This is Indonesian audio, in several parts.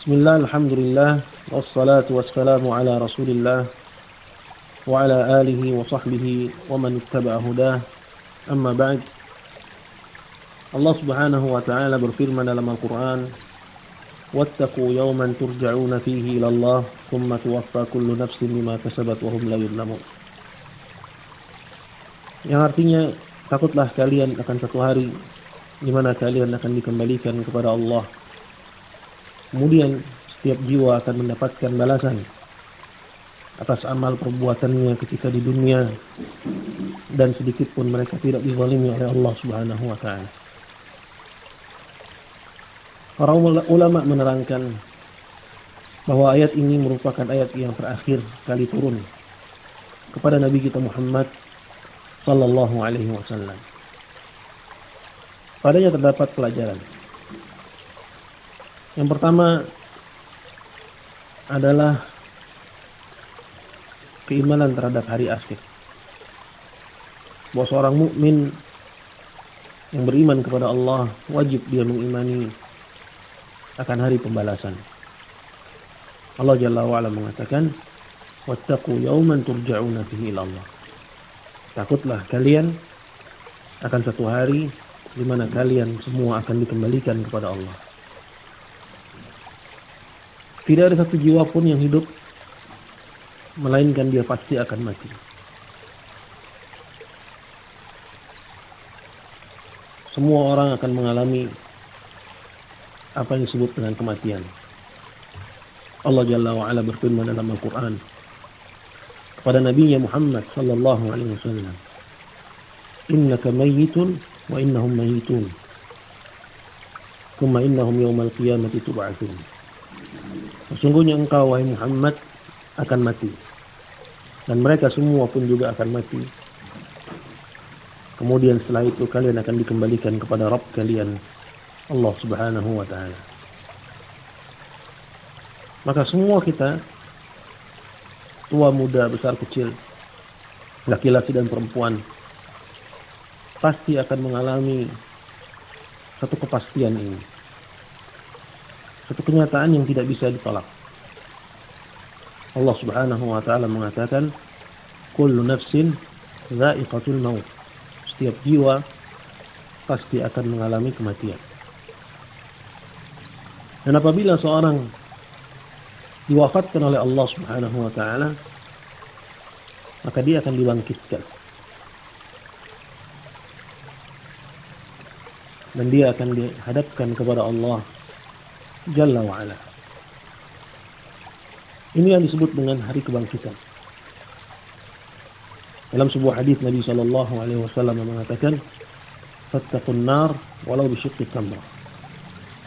Bismillah, alhamdulillah, wassalatu wassalamu ala rasulillah wa ala alihi wa sahbihi wa man ittaba'a hudah. Amma ba'd. Allah subhanahu wa ta'ala berfirman dalam Al-Quran, wattaqu yawman turja'una fihi ilallah thumma tuwaffa kullu nafsin bima kasabat wa hum la yudlamun. Yang artinya, takutlah kalian akan satu hari di mana kalian akan dikembalikan kepada Allah. Kemudian setiap jiwa akan mendapatkan balasan atas amal perbuatannya ketika di dunia, dan sedikit pun mereka tidak dizalimi oleh Allah Subhanahu wa taala. Para ulama menerangkan bahwa ayat ini merupakan ayat yang terakhir kali turun kepada Nabi kita Muhammad sallallahu alaihi wasallam. Padanya terdapat pelajaran. Yang pertama adalah keimanan terhadap hari akhir. Bahwa seorang mukmin yang beriman kepada Allah wajib dia mengimani akan hari pembalasan. Allah Jalla wa Ala mengatakan, "Wattaqu yawman turja'una fihi ila Allah." Takutlah kalian akan satu hari di mana kalian semua akan dikembalikan kepada Allah. Tidak ada satu jiwa pun yang hidup melainkan dia pasti akan mati. Semua orang akan mengalami apa yang disebut dengan kematian. Allah Jalla wa Ala berfirman dalam Al-Quran kepada Nabi Muhammad sallallahu alaihi wasallam, "Innaka mayyitun wa innahum mayyitun. Tsumma innahum yawmal qiyamati tub'atsun." Sesungguhnya engkau, wahai Muhammad, akan mati, dan mereka semua pun juga akan mati. Kemudian setelah itu kalian akan dikembalikan kepada Rabb kalian, Allah Subhanahu wa taala. Maka semua kita, tua muda, besar kecil, laki-laki dan perempuan, pasti akan mengalami satu kepastian ini, satu kenyataan yang tidak bisa ditolak. Allah Subhanahu wa taala mengatakan, kullu nafsin dha'iqatul maut. Setiap jiwa pasti akan mengalami kematian. Dan apabila seorang diwafatkan oleh Allah Subhanahu wa taala, maka dia akan dibangkitkan. Dan dia akan dihadapkan kepada Allah Jalla wa Ala. Ini yang disebut dengan hari kebangkitan. Dalam sebuah hadis Nabi sallallahu alaihi wasallam mengatakan, "Fattaqun nar walau bisyiqqi tamrah."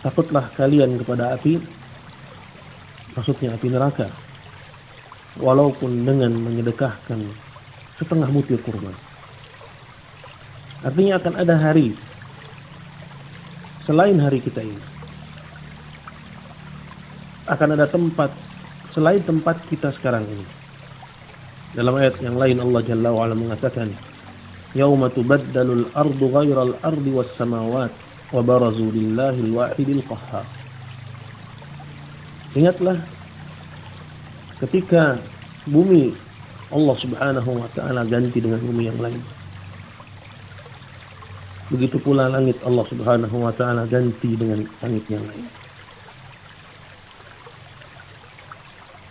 Takutlah kalian kepada api, maksudnya api neraka, walaupun dengan menyedekahkan setengah butir kurma. Artinya akan ada hari selain hari kita ini. Akan ada tempat selain tempat kita sekarang ini. Dalam ayat yang lain Allah Jalla wa Ala mengatakan, "Yauma tubaddalul ardu ghairal ardi was samawat wa barazu lillahil wahidil qahhar." Ingatlah ketika bumi Allah Subhanahu wa taala ganti dengan bumi yang lain. Begitu pula langit Allah Subhanahu wa taala ganti dengan langit yang lain.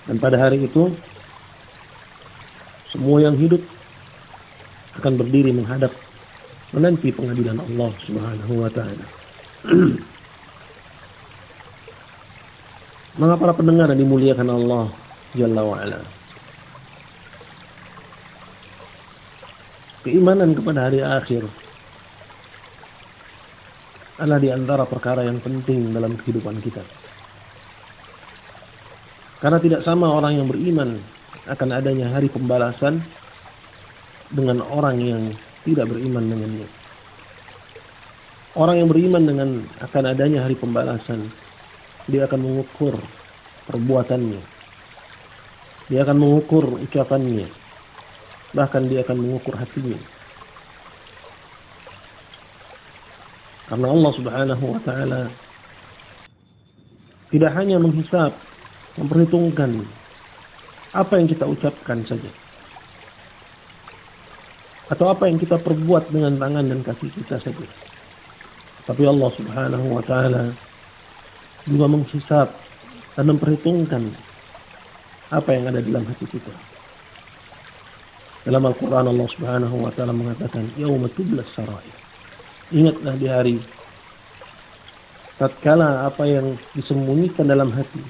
Dan pada hari itu semua yang hidup akan berdiri menghadap menanti pengadilan Allah Subhanahu wa taala. Maka para pendengar yang dimuliakan Allah Jalla wa Ala, keimanan kepada hari akhir adalah di antara perkara yang penting dalam kehidupan kita. Karena tidak sama orang yang beriman akan adanya hari pembalasan dengan orang yang tidak beriman dengannya. Orang yang beriman dengan akan adanya hari pembalasan, dia akan mengukur perbuatannya, dia akan mengukur ucapannya, bahkan dia akan mengukur hatinya. Karena Allah Subhanahu wa taala tidak hanya menghisab, memperhitungkan apa yang kita ucapkan saja, atau apa yang kita perbuat dengan tangan dan kaki kita saja. Tapi Allah Subhanahu wa Ta'ala juga menghisab dan memperhitungkan apa yang ada dalam hati kita. Dalam Al-Quran Allah Subhanahu wa Ta'ala mengatakan, "Yauma tublas sarair." Ingatlah di hari tatkala apa yang disembunyikan dalam hati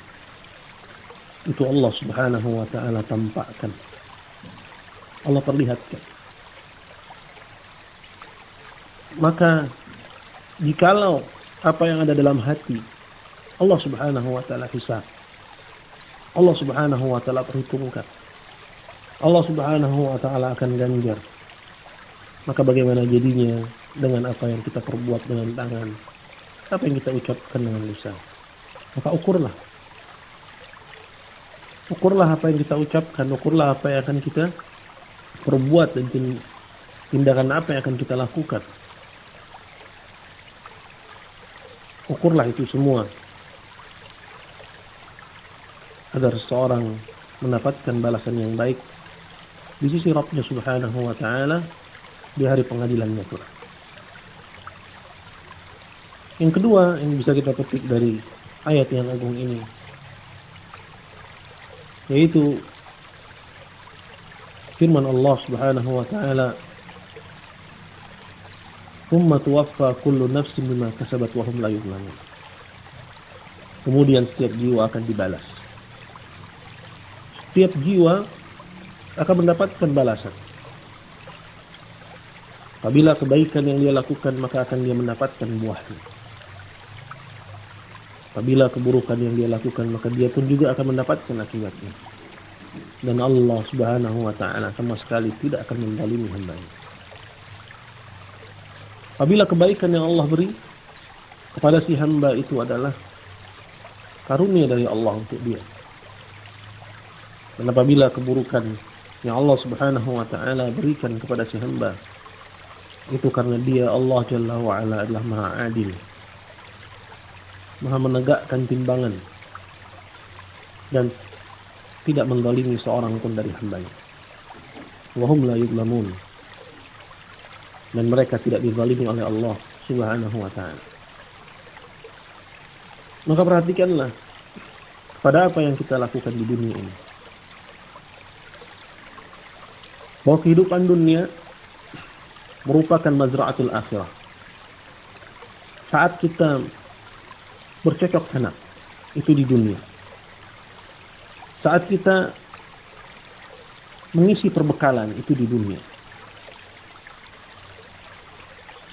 itu Allah Subhanahu wa Ta'ala tampakkan. Allah perlihatkan. Maka jikalau apa yang ada dalam hati Allah Subhanahu wa Ta'ala hisab, Allah Subhanahu wa Ta'ala perhitungkan, Allah Subhanahu wa Ta'ala akan ganjar, maka bagaimana jadinya dengan apa yang kita perbuat dengan tangan, apa yang kita ucapkan dengan lisan? Maka ukurlah apa yang kita ucapkan, ukurlah apa yang akan kita perbuat, dan tindakan apa yang akan kita lakukan. Ukurlah itu semua agar seseorang mendapatkan balasan yang baik di sisi Rabbnya Subhanahu wa Ta'ala di hari pengadilannya pula. Yang kedua yang bisa kita petik dari ayat yang agung ini, yaitu firman Allah Subhanahu wa Ta'ala, "Tsumma tuwaffa kullu nafsin bima kasabat wa hum la yuzlamun." Kemudian setiap jiwa akan dibalas. Setiap jiwa akan mendapatkan balasan. Apabila kebaikan yang dia lakukan, maka akan dia mendapatkan buahnya. Apabila keburukan yang dia lakukan, maka dia pun juga akan mendapatkan akibatnya. Dan Allah Subhanahu wa Ta'ala sama sekali tidak akan menzalimi hamba-Nya. Apabila kebaikan yang Allah beri kepada si hamba itu adalah karunia dari Allah untuk dia. Dan apabila keburukan yang Allah Subhanahu wa Ta'ala berikan kepada si hamba itu karena dia, Allah Jalla wa Ala, adalah Maha Adil, Maha menegakkan timbangan, dan tidak menzalimi seorang pun dari hamba-Nya. Wa hum la yuzlamun. Dan mereka tidak dizalimi oleh Allah Subhanahu wa Ta'ala. Maka perhatikanlah pada apa yang kita lakukan di dunia ini. Bahwa kehidupan dunia merupakan mazra'atul akhirah. Saat kita bercocok tanam, itu di dunia. Saat kita mengisi perbekalan, itu di dunia.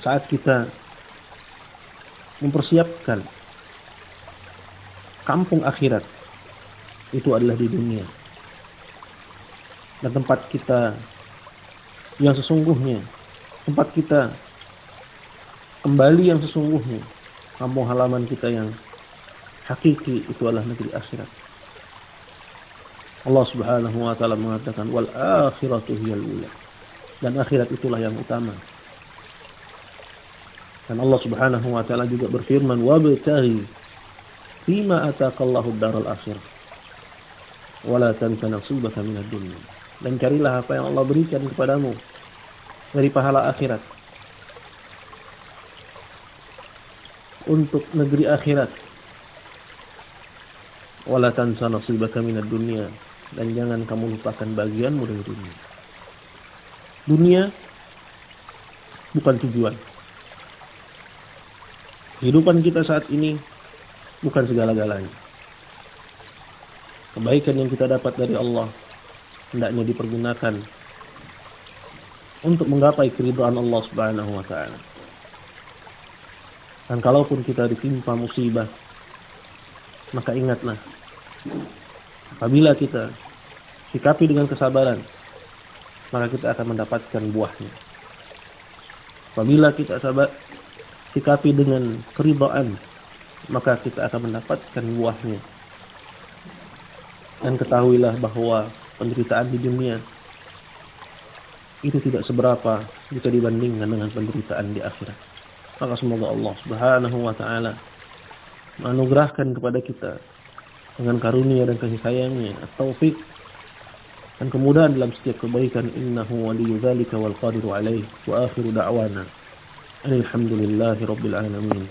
Saat kita mempersiapkan kampung akhirat, itu adalah di dunia. Dan tempat kita yang sesungguhnya, tempat kita kembali yang sesungguhnya, kampung halaman kita yang hakiki, itu adalah negeri akhirat. Allah Subhanahu wa Ta'ala mengatakan, "Wal akhiratu hiyal ula." Dan akhirat itulah yang utama. Dan Allah Subhanahu wa Ta'ala juga berfirman, "Wabtaghi fima ataqallahu ad-daral akhirah wa la tansa nasibaka minad dunya." Dan carilah apa yang Allah berikan kepadamu dari pahala akhirat, untuk negeri akhirat. Wa la tansa nasibaka minad dunya. Dan jangan kamu lupakan bagianmu dari dunia. Dunia bukan tujuan. Kehidupan kita saat ini bukan segala-galanya. Kebaikan yang kita dapat dari Allah hendaknya dipergunakan untuk menggapai keridhaan Allah Subhanahu wa Ta'ala. Dan kalaupun kita ditimpa musibah, maka ingatlah, apabila kita sikapi dengan kesabaran, maka kita akan mendapatkan buahnya. Apabila kita sikapi dengan keridhaan, maka kita akan mendapatkan buahnya. Dan ketahuilah bahwa penderitaan di dunia itu tidak seberapa jika dibandingkan dengan penderitaan di akhirat. Maka semoga Allah Subhanahu wa Ta'ala menganugerahkan kepada kita dengan karunia dan kasih sayangnya, at-taufik dan kemudahan dalam setiap kebaikan. Innahu waliyyu dzalika wal qadiru alaih. Wa akhiru da'wana alhamdulillahi rabbil alamin.